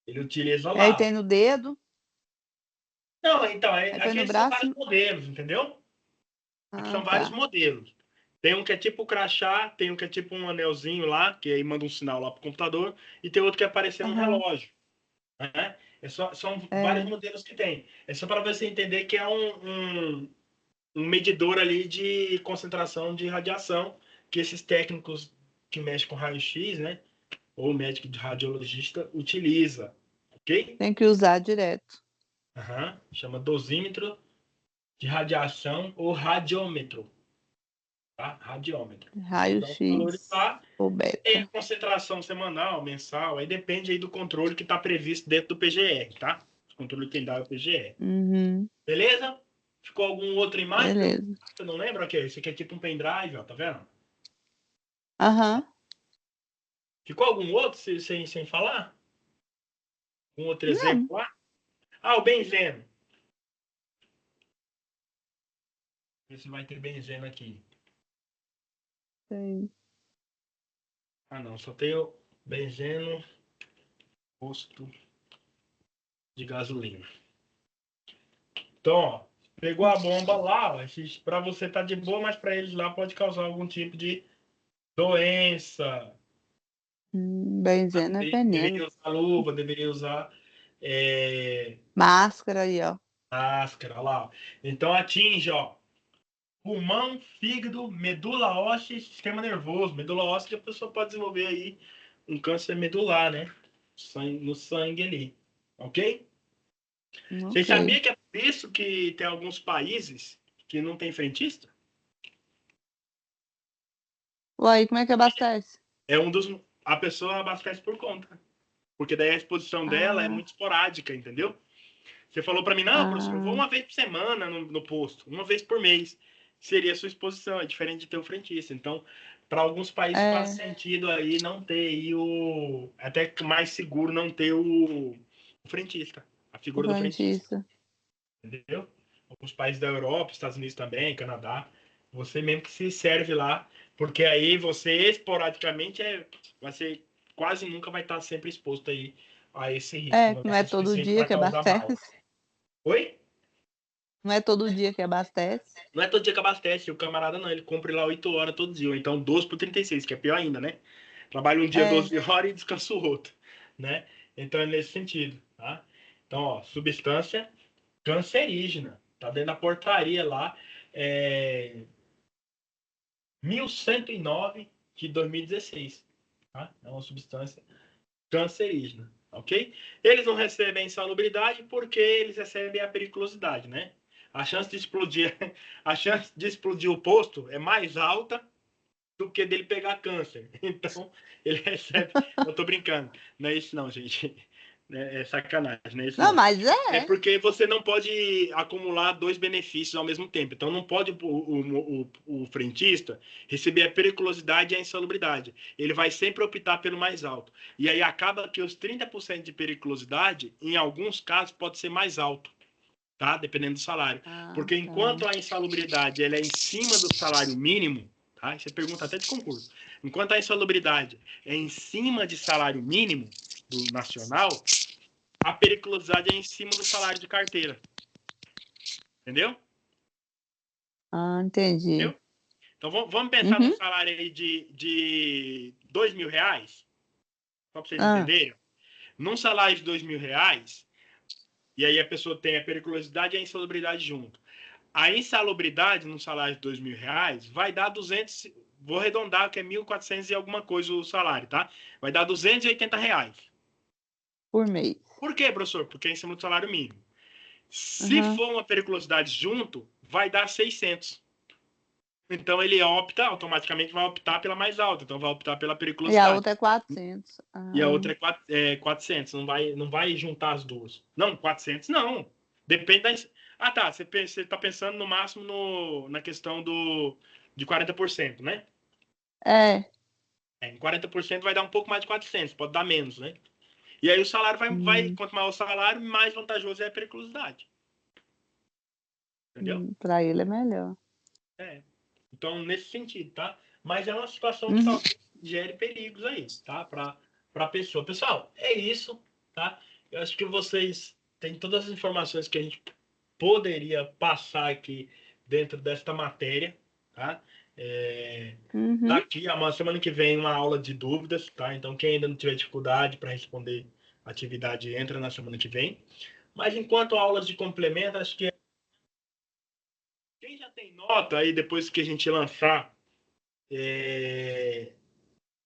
Ele utiliza Aí lá, ó. tem no dedo. Não, então, Aí põe no aqui são vários braço. modelos, entendeu? Aqui Ah, são vários tá. modelos. Tem um que é tipo crachá, tem um que é tipo um anelzinho lá, que aí manda um sinal lá pro computador, e tem outro que é parecendo um Aham. relógio, né? São vários É. modelos que tem. É só para você entender que é um medidor ali de concentração de radiação que esses técnicos que mexem com raio-x, né? Ou médico de radiologista utiliza, ok? Tem que usar direto. Aham. Chama dosímetro de radiação ou radiômetro, tá? Radiômetro. Então dá os valores Raio-X lá, ou tem a beta. concentração semanal, mensal, aí depende aí do controle que está previsto dentro do PGR, tá? O controle que tem dado é o PGR. Uhum. Beleza? Ficou algum outra imagem? Beleza. Você não lembra? Ok, esse aqui é tipo um pendrive, ó, tá vendo? Aham. Ficou algum outro sem falar? Um outro exemplo Não. lá? Ah, o benzeno. Esse vai ter benzeno aqui. Sei. Ah, não, só tem o benzeno posto de gasolina. Então, ó, pegou a bomba lá, ó, para você tá de boa, mas para eles lá pode causar algum tipo de doença. Benzeno é veneno. Deveria usar luva, deveria usar Máscara aí, ó. máscara lá. Então atinge, ó, pulmão, fígado, medula óssea e sistema nervoso. Medula óssea que a pessoa pode desenvolver aí um câncer medular, né? No sangue ali. Ok? Vocês Ok. sabiam que é por isso que tem alguns países que não tem frentista? Uai, como é que abastece? É um dos. A pessoa abastece por conta. Porque daí a exposição dela é Ah, muito esporádica, entendeu? Você falou para mim, não, professor, eu vou ah, uma vez por semana no posto, uma vez por mês. Seria a sua exposição, é diferente de ter o frentista. Então, para alguns países faz é. sentido aí não ter aí o. Até mais seguro não ter o frentista. figura do frentista. Frentista. Entendeu? Alguns países da Europa, Estados Unidos também, Canadá. Você mesmo que se serve lá, porque aí você esporadicamente vai ser, quase nunca vai estar sempre exposto aí a esse risco. Não é todo dia que abastece. Oi? Não é todo dia que abastece. Não é todo dia que abastece, o camarada não, ele compra lá 8 horas todo dia, ou então 12 por 36, que é pior ainda, né? Trabalha um dia 12 horas e descansa o outro, né? Então é nesse sentido, tá? Então, ó, substância cancerígena, tá dentro da portaria lá, 1109 de 2016, tá? É uma substância cancerígena, ok? Eles não recebem insalubridade porque eles recebem a periculosidade, né? A chance de explodir o posto é mais alta do que dele pegar câncer. Então, ele recebe... Eu tô brincando. Não é isso não, gente. É sacanagem, não é isso Não, mas É porque você não pode acumular 2 benefícios ao mesmo tempo. Então, não pode o frentista receber a periculosidade e a insalubridade. Ele vai sempre optar pelo mais alto. E aí acaba que os 30% de periculosidade, em alguns casos, pode ser mais alto, tá? Dependendo do salário. Porque enquanto a insalubridade ela é em cima do salário mínimo, tá? Você pergunta até de concurso. Enquanto a insalubridade é em cima de salário mínimo do nacional, a periculosidade é em cima do salário de carteira. Entendeu? Entendi. Entendeu? Então vamos pensar num salário aí de R$2.000, só para vocês entenderem. Num salário de R$2.000, e aí a pessoa tem a periculosidade e a insalubridade junto. A insalubridade num salário de R$2.000 vai dar 200, vou arredondar que é 1.400 e alguma coisa o salário, tá? Vai dar R$280. Por mês. Por quê, professor? Porque é em cima do salário mínimo. Se for uma periculosidade junto, vai dar 600. Então ele automaticamente vai optar pela mais alta. Então vai optar pela periculosidade. E a outra é 400. E a outra é 400. Não vai juntar as duas. Não, 400 não. Depende da... Ah, tá. Você está pensando no máximo na questão de 40%, né? Em 40% vai dar um pouco mais de 400. Pode dar menos, né? E aí o salário vai quanto maior o salário, mais vantajoso é a periculosidade. Entendeu? Para ele é melhor. Então, nesse sentido, tá? Mas é uma situação que talvez gere perigos aí, tá? Para a pessoa. Pessoal, é isso, tá? Eu acho que vocês têm todas as informações que a gente poderia passar aqui dentro desta matéria, tá? Daqui a semana que vem uma aula de dúvidas, tá? Então, quem ainda não tiver dificuldade para responder a atividade, entra na semana que vem. Mas enquanto aulas de complemento, acho que quem já tem nota aí, depois que a gente lançar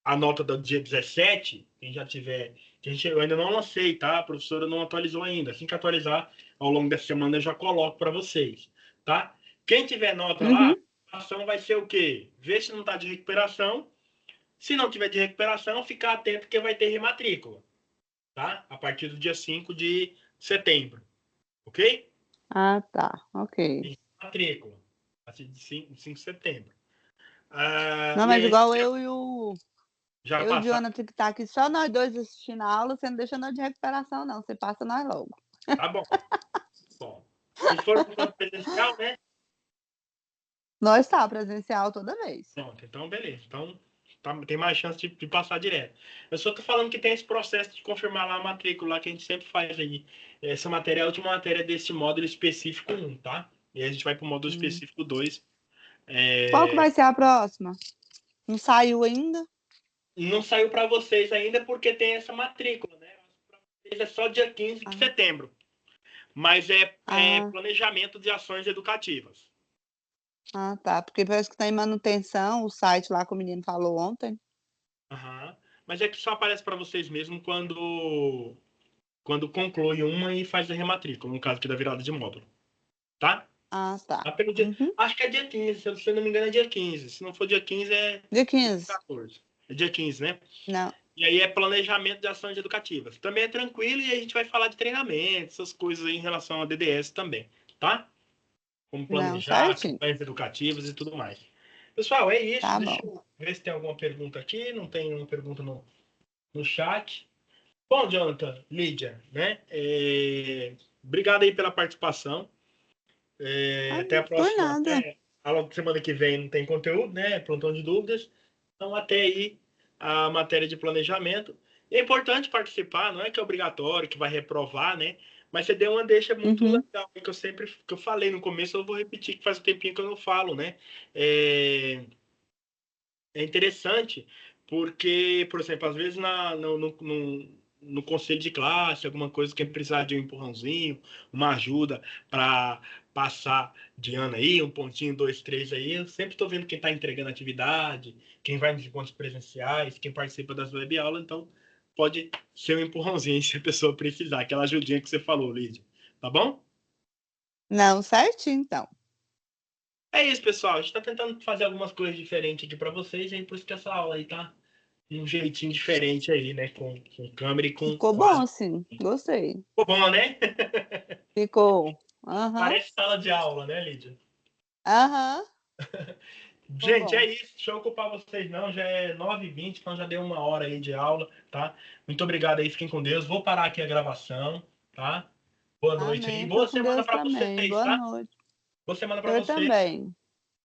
a nota do dia 17, quem já tiver... eu ainda não lancei, tá? A professora não atualizou ainda. Assim que atualizar, ao longo dessa semana, eu já coloco para vocês, tá? Quem tiver nota lá, a ação vai ser o quê? Ver se não está de recuperação. Se não tiver de recuperação, ficar atento que vai ter rematrícula, tá? A partir do dia 5 de setembro, ok? Ah, tá. Ok. Matrícula, a partir de 5 de setembro. Não, mas igual eu e o Jonathan que tá aqui, só nós dois assistindo a aula, você não deixa nós de recuperação, não. Você passa nós logo. Tá bom. Bom. Se for presencial, né? Nós tá presencial toda vez. Pronto, então beleza. Então tem mais chance de passar direto. Eu só tô falando que tem esse processo de confirmar lá a matrícula lá que a gente sempre faz aí. Essa matéria é a última matéria desse módulo específico 1, tá? E aí a gente vai pro módulo específico 2. Qual que vai ser a próxima? Não saiu ainda? Não saiu para vocês ainda porque tem essa matrícula, né? Para vocês é só dia 15 de setembro. Mas é planejamento de ações educativas. Ah, tá. Porque parece que tá em manutenção, o site lá que o menino falou ontem. Mas é que só aparece para vocês mesmo quando conclui uma e faz a rematrícula, no caso aqui da virada de módulo. Tá? Ah, tá. Acho que é dia 15, se eu não me engano é dia 15. Se não for dia 15, é dia 15. 14. É dia 15, né? Não. E aí é planejamento de ações educativas. Também é tranquilo e a gente vai falar de treinamento, essas coisas aí em relação a DDS também, tá? Como planejar, ações educativas e tudo mais. Pessoal, é isso. Tá Deixa eu ver se tem alguma pergunta aqui. Não tem nenhuma pergunta no chat. Bom, Jonathan, Lídia, né? Obrigado aí pela participação. Ah, Até a por próxima. nada. Até a semana que vem não tem conteúdo, né? Plantão de dúvidas. Então, até aí a matéria de planejamento. E é importante participar, não é que é obrigatório, que vai reprovar, né? Mas você deu uma deixa muito Uhum, legal, que eu falei no começo, eu vou repetir, que faz um tempinho que eu não falo, né? É, é interessante porque, por exemplo, às vezes no conselho de classe, alguma coisa que precisar de um empurrãozinho, uma ajuda para passar de ano aí, um pontinho, dois, três aí, eu sempre estou vendo quem está entregando atividade, quem vai nos encontros presenciais, quem participa das web aulas, então pode ser um empurrãozinho se a pessoa precisar, aquela ajudinha que você falou, Lídia. Tá bom? não, certinho, então. É isso, pessoal. A gente está tentando fazer algumas coisas diferentes aqui para vocês, e aí por isso que essa aula aí tá um jeitinho diferente aí, né? Com câmera e Ficou com bom, as. assim, gostei. Ficou bom, né? Ficou. Aham, Parece sala de aula, né, Lídia? aham, ficou Gente, é bom. isso. Deixa eu ocupar vocês, não. Já é 9h20, então já deu uma hora aí de aula, tá? Muito obrigado aí, fiquem com Deus. Vou parar aqui a gravação, tá? Boa noite aí. Amém. Fica Boa com semana Deus para também. vocês, Boa tá? noite. Boa semana para Eu vocês. também.